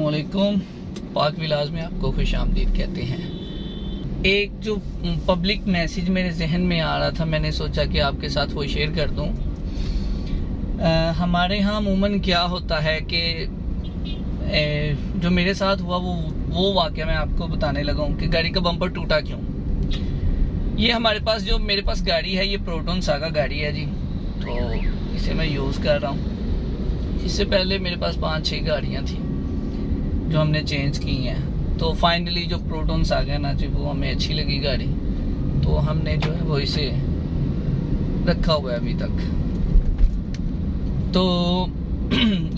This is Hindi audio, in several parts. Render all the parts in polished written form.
अस्सलामुअलैकुम। पाक विलाज में आपको खुश आमदीद कहते हैं। एक जो पब्लिक मैसेज मेरे जहन में आ रहा था, मैंने सोचा कि आपके साथ वो शेयर कर दूं। हमारे यहाँ अमूमन क्या होता है कि जो मेरे साथ हुआ वो वाक़या मैं आपको बताने लगा हूँ कि गाड़ी का बम्पर टूटा क्यों। ये मेरे पास गाड़ी है, ये प्रोटॉन सागा गाड़ी है जी। तो इसे मैं यूज़ कर रहा हूँ। इससे पहले मेरे पास 5-6 गाड़ियाँ थी जो हमने चेंज की हैं। तो फाइनली जो प्रोटॉन सागा है ना जी, वो हमें अच्छी लगी गाड़ी, तो हमने जो है वो इसे रखा हुआ है अभी तक। तो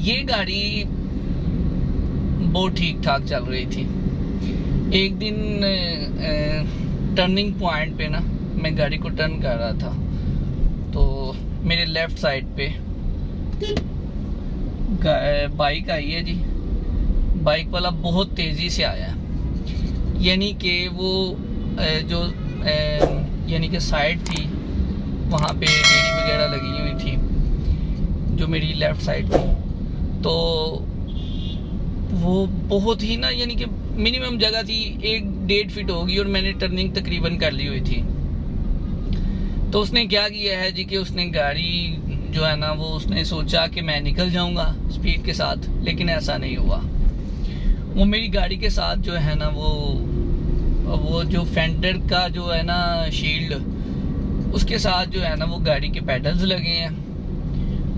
ये गाड़ी बहुत ठीक ठाक चल रही थी। एक दिन टर्निंग पॉइंट पे ना मैं गाड़ी को टर्न कर रहा था, तो मेरे लेफ्ट साइड पे बाइक आई है जी। बाइक वाला बहुत तेज़ी से आया, यानी कि वो जो यानी कि साइड थी वहाँ पे रेडी वगैरह लगी हुई थी जो मेरी लेफ़्ट साइड थी। तो वो बहुत ही ना, यानी कि मिनिमम जगह थी 1-1.5 फीट होगी और मैंने टर्निंग तकरीबन कर ली हुई थी। तो उसने क्या किया है जी कि उसने गाड़ी जो है ना वो उसने सोचा कि मैं निकल जाऊंगा स्पीड के साथ, लेकिन ऐसा नहीं हुआ। वो मेरी गाड़ी के साथ जो है ना वो जो फेंडर का जो है ना शील्ड, उसके साथ जो है ना वो गाड़ी के पेडल्स लगे हैं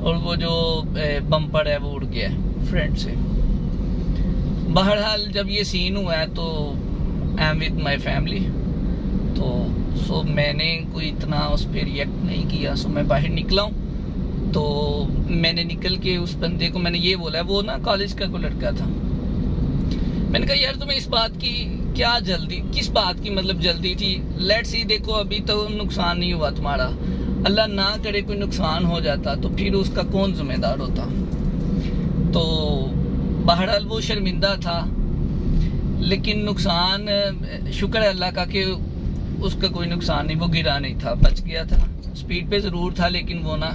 और वो जो बम्पर है वो उड़ गया फ्रंट से। बहरहाल जब ये सीन हुआ है तो I am with my family, तो मैंने कोई इतना उस पर रिएक्ट नहीं किया। मैं बाहर निकला हूँ, तो मैंने निकल के उस बंदे को मैंने ये बोला, वो ना कॉलेज का कोई लड़का था। मैंने कहा यार तुम्हें इस बात की क्या जल्दी, किस बात की मतलब जल्दी थी? लेट्स सी, देखो अभी तो नुकसान नहीं हुआ तुम्हारा, अल्लाह ना करे कोई नुकसान हो जाता तो फिर उसका कौन जिम्मेदार होता। तो बहरहाल वो शर्मिंदा था, लेकिन नुकसान शुक्र है अल्लाह का कि उसका कोई नुकसान नहीं, वो गिरा नहीं था, बच गया था। स्पीड पे ज़रूर था, लेकिन वो ना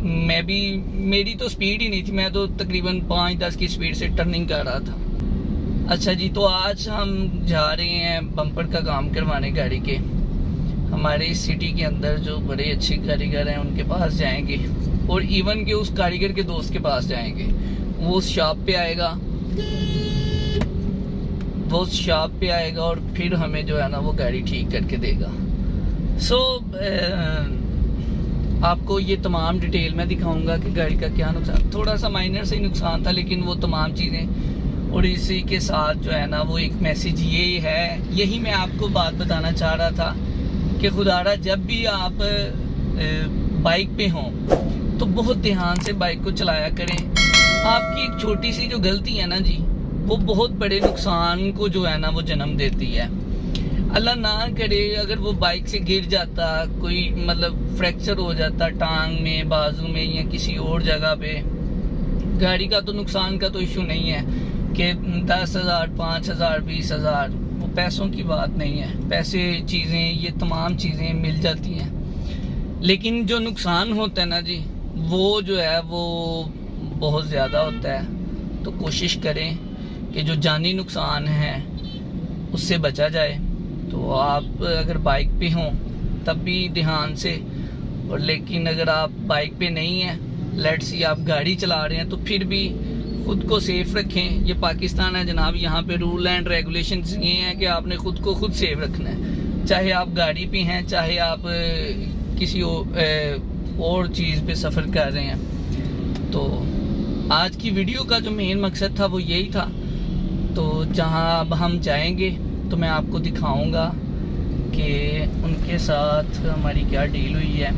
मेरी तो स्पीड ही नहीं थी, मैं तो तकरीबन 5-10 की स्पीड से टर्निंग कर रहा था। अच्छा जी, तो आज हम जा रहे हैं बम्पर का काम करवाने गाड़ी के। हमारे इस सिटी के अंदर जो बड़े अच्छे कारीगर हैं उनके पास जाएंगे, और इवन के उस कारीगर के दोस्त के पास जाएंगे। वो उस शॉप पे आएगा और फिर हमें जो है ना वो गाड़ी ठीक करके देगा। आपको ये तमाम डिटेल में दिखाऊंगा कि गाड़ी का क्या नुकसान, थोड़ा सा माइनर से ही नुकसान था, लेकिन वो तमाम चीज़ें। और इसी के साथ जो है ना वो एक मैसेज ये है, यही मैं आपको बात बताना चाह रहा था कि खुदारा जब भी आप बाइक पे हों तो बहुत ध्यान से बाइक को चलाया करें। आपकी एक छोटी सी जो गलती है ना जी, वो बहुत बड़े नुकसान को जो है ना वो जन्म देती है। अल्लाह ना करे अगर वो बाइक से गिर जाता, कोई मतलब फ्रैक्चर हो जाता टांग में, बाजू में या किसी और जगह पे, गाड़ी का तो नुकसान का तो इशू नहीं है कि 10,000, 5,000, 20,000, वो पैसों की बात नहीं है। पैसे, चीज़ें, ये तमाम चीज़ें मिल जाती हैं, लेकिन जो नुकसान होता है ना जी, वो जो है वो बहुत ज़्यादा होता है। तो कोशिश करें कि जो जानी नुकसान है उससे बचा जाए। तो आप अगर बाइक पे हों तब भी ध्यान से, और लेकिन अगर आप बाइक पे नहीं हैं, लेट्स सी आप गाड़ी चला रहे हैं, तो फिर भी खुद को सेफ रखें। ये पाकिस्तान है जनाब, यहाँ पे रूल एंड रेगुलेशंस ये हैं कि आपने खुद को खुद सेफ रखना है, चाहे आप गाड़ी पे हैं, चाहे आप किसी और चीज़ पे सफ़र कर रहे हैं। तो आज की वीडियो का जो मेन मकसद था वो यही था। तो जहाँ अब हम जाएंगे तो मैं आपको दिखाऊंगा कि उनके साथ हमारी क्या डील हुई है।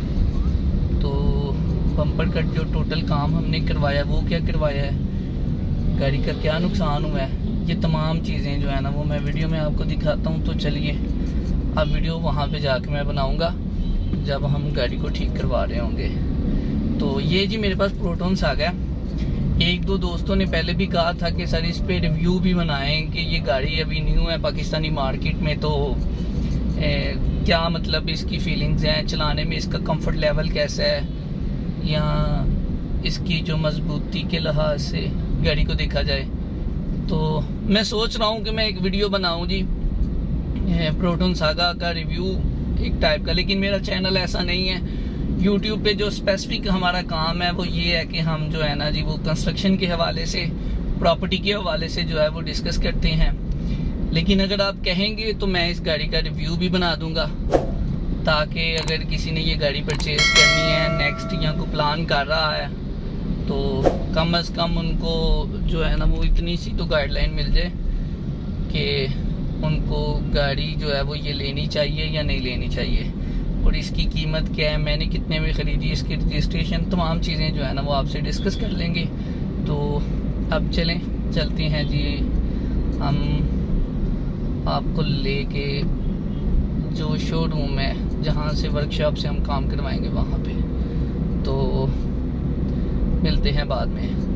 तो बम्पर कट जो टोटल काम हमने करवाया वो क्या करवाया है, गाड़ी का क्या नुकसान हुआ है, ये तमाम चीज़ें जो है ना वो मैं वीडियो में आपको दिखाता हूँ। तो चलिए अब वीडियो वहाँ पे जाके मैं बनाऊँगा जब हम गाड़ी को ठीक करवा रहे होंगे। तो ये जी मेरे पास प्रोटॉन सागा है। 1-2 दोस्तों ने पहले भी कहा था कि सर इस पे रिव्यू भी बनाएं कि ये गाड़ी अभी न्यू है पाकिस्तानी मार्केट में, तो क्या मतलब इसकी फीलिंग्स हैं, चलाने में इसका कंफर्ट लेवल कैसा है, या इसकी जो मजबूती के लिहाज से गाड़ी को देखा जाए तो मैं सोच रहा हूँ कि मैं एक वीडियो बनाऊँ जी प्रोटॉन सागा का रिव्यू एक टाइप का, लेकिन मेरा चैनल ऐसा नहीं है। यूट्यूब पे जो स्पेसिफिक हमारा काम है वो ये है कि हम जो है ना जी वो कंस्ट्रक्शन के हवाले से, प्रॉपर्टी के हवाले से जो है वो डिस्कस करते हैं। लेकिन अगर आप कहेंगे तो मैं इस गाड़ी का रिव्यू भी बना दूंगा, ताकि अगर किसी ने ये गाड़ी परचेज करनी है नेक्स्ट या को प्लान कर रहा है तो कम अज़ कम उनको जो है ना वो इतनी सी तो गाइडलाइन मिल जाए कि उनको गाड़ी जो है वो ये लेनी चाहिए या नहीं लेनी चाहिए, और इसकी कीमत क्या है, मैंने कितने में ख़रीदी, इसकी रजिस्ट्रेशन, तमाम चीज़ें जो है ना वो आपसे डिस्कस कर लेंगे। तो अब चलते हैं जी हम आपको लेके जो शोरूम है जहाँ से वर्कशॉप से हम काम करवाएंगे वहाँ पे। तो मिलते हैं बाद में।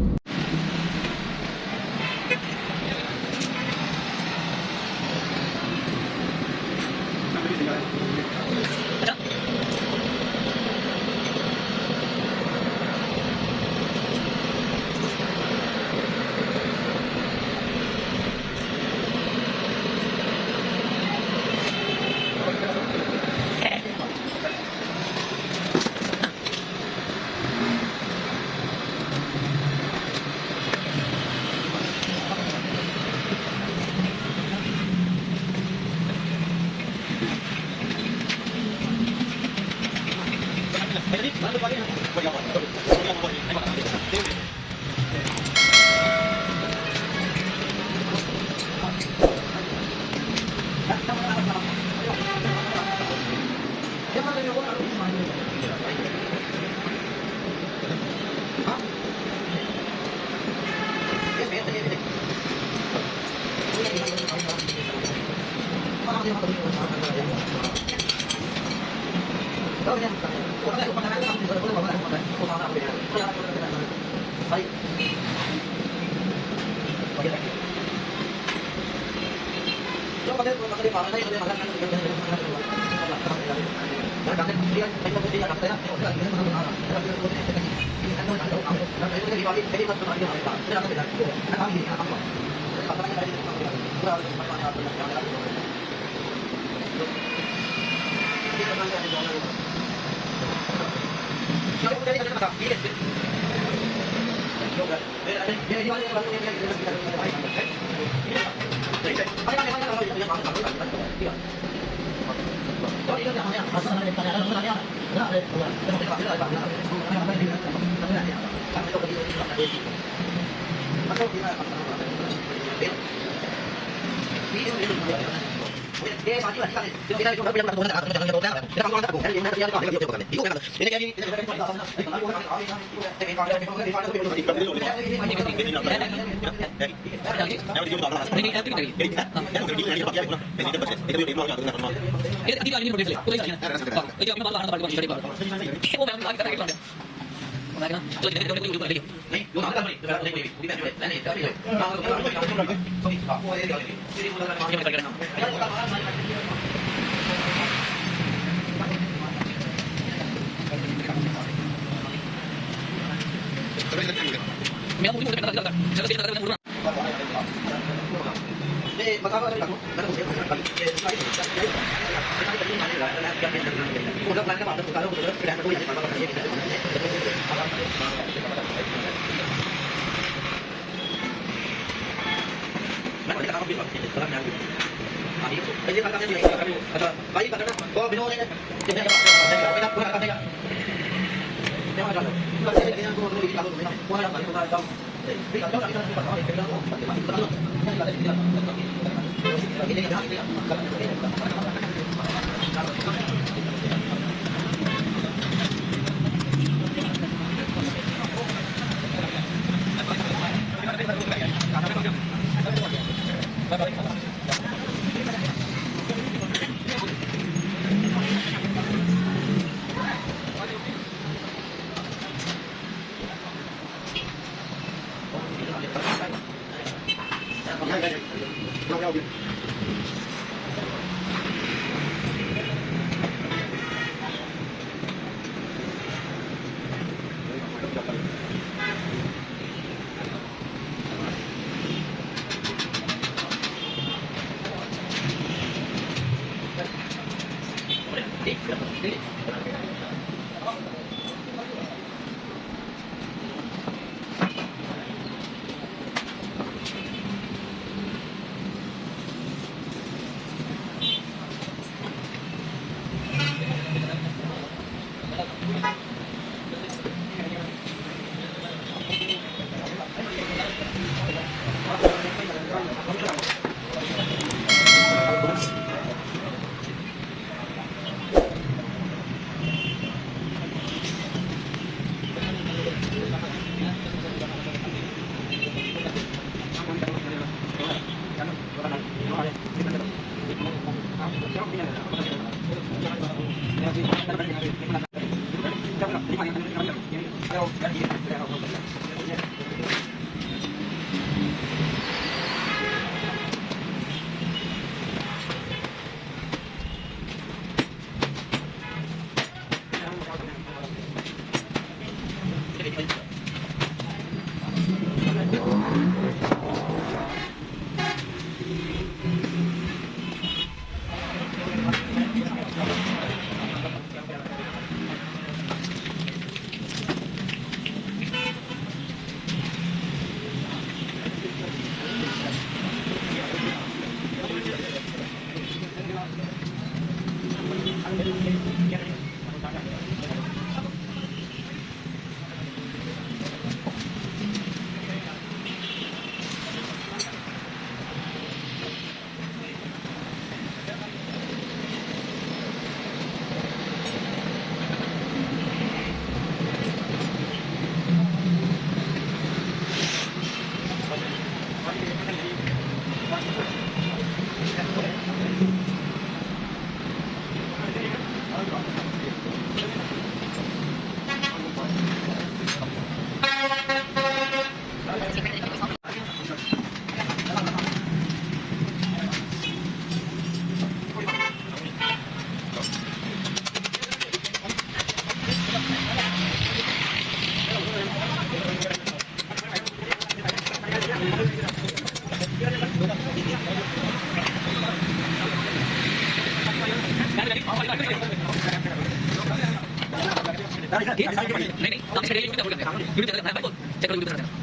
नहीं नहीं आप इसके लिए वीडियो करते हैं वीडियो चल रहा है चेक करो वीडियो चल रहा है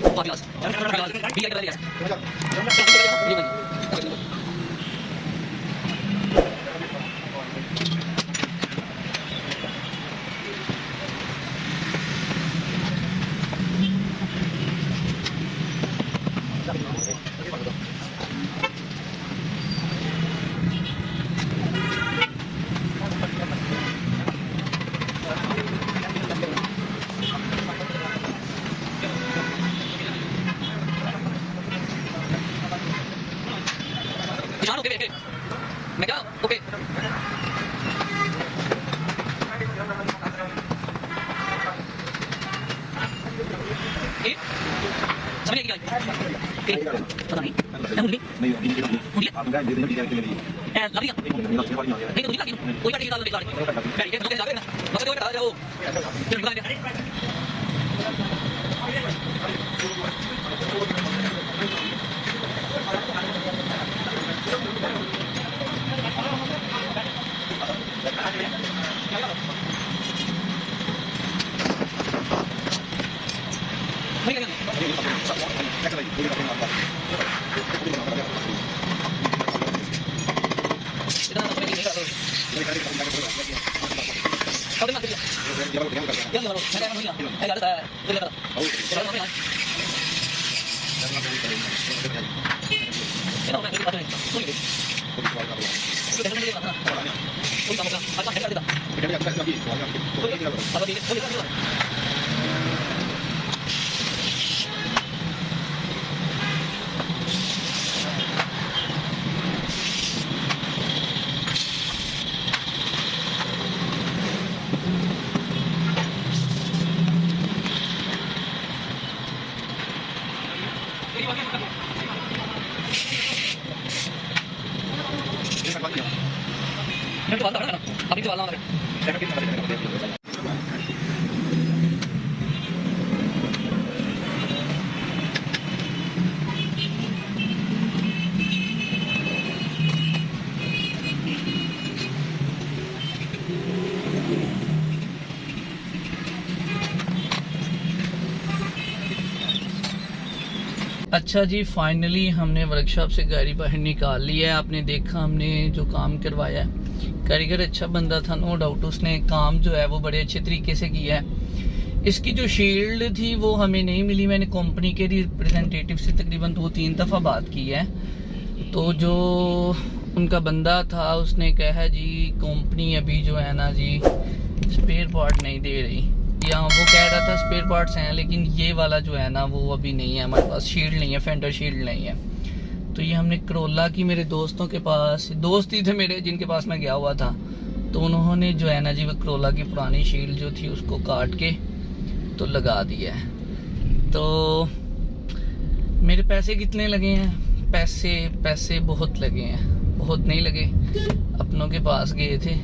बहुत क्लास भी क्या कर दिया किसान ओके ओके मैं क्या ओके समझ गया पता नहीं मुंडी मुंडी आप गाय दे दे लग गया नहीं तो लगी कोई बात नहीं डाल दे बैठ के लोग जावे ना बस कोई बता जाओ फिर बुला दे अभी तो वाला अच्छा जी, फाइनली हमने वर्कशॉप से गाड़ी बाहर निकाल ली है। आपने देखा हमने जो काम करवाया है, कारीगर अच्छा बंदा था, नो डाउट। उसने काम जो है वो बड़े अच्छे तरीके से किया है। इसकी जो शील्ड थी वो हमें नहीं मिली। मैंने कंपनी के रिप्रेजेंटेटिव से तकरीबन 2-3 दफ़ा बात की है, तो जो उनका बंदा था उसने कहा जी कंपनी अभी जो है ना जी स्पेयर पार्ट नहीं दे रही, या वो कह रहा था स्पेयर पार्ट्स हैं लेकिन ये वाला जो है ना वो अभी नहीं है हमारे पास, शील्ड नहीं है, फेंडर शील्ड नहीं है। तो ये हमने करोला की, मेरे दोस्तों के पास, दोस्त ही थे मेरे जिनके पास मैं गया हुआ था, तो उन्होंने जो है ना जी वो करोला की पुरानी शील्ड जो थी उसको काट के तो लगा दिया है। तो मेरे पैसे कितने लगे हैं? पैसे बहुत लगे हैं, बहुत नहीं लगे। अपनों के पास गए थे,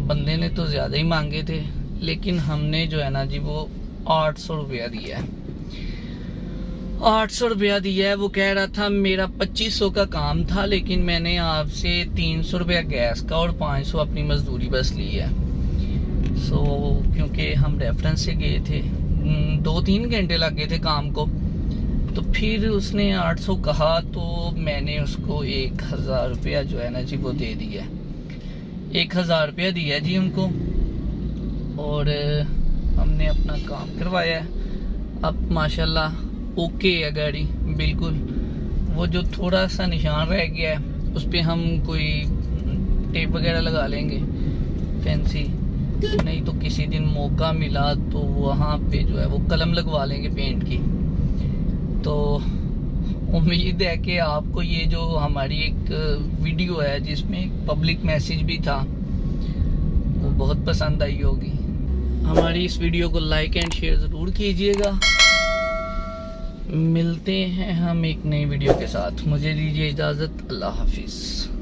बंदे ने तो ज़्यादा ही मांगे थे, लेकिन हमने जो है ना जी वो 800 रुपया दिया है। 800 रुपया दिया है। वो कह रहा था मेरा 2500 का काम था, लेकिन मैंने आपसे 300 रुपया गैस का और 500 अपनी मजदूरी बस ली है। सो क्योंकि हम रेफरेंस से गए थे, 2-3 घंटे लग गए थे काम को, तो फिर उसने 800 कहा तो मैंने उसको 1000 रुपया जो है ना जी वो दे दिया। 1000 रुपया दिया जी उनको, और हमने अपना काम करवाया है। अब माशाल्लाह ओके है गाड़ी बिल्कुल। वो जो थोड़ा सा निशान रह गया है उस पर हम कोई टेप वगैरह लगा लेंगे फैंसी, नहीं तो किसी दिन मौका मिला तो वहाँ पे जो है वो कलम लगवा लेंगे पेंट की। तो उम्मीद है कि आपको ये जो हमारी एक वीडियो है जिसमें एक पब्लिक मैसेज भी था वो बहुत पसंद आई होगी। हमारी इस वीडियो को लाइक एंड शेयर ज़रूर कीजिएगा। मिलते हैं हम एक नई वीडियो के साथ। मुझे दीजिए इजाज़त। अल्लाह हाफिज़।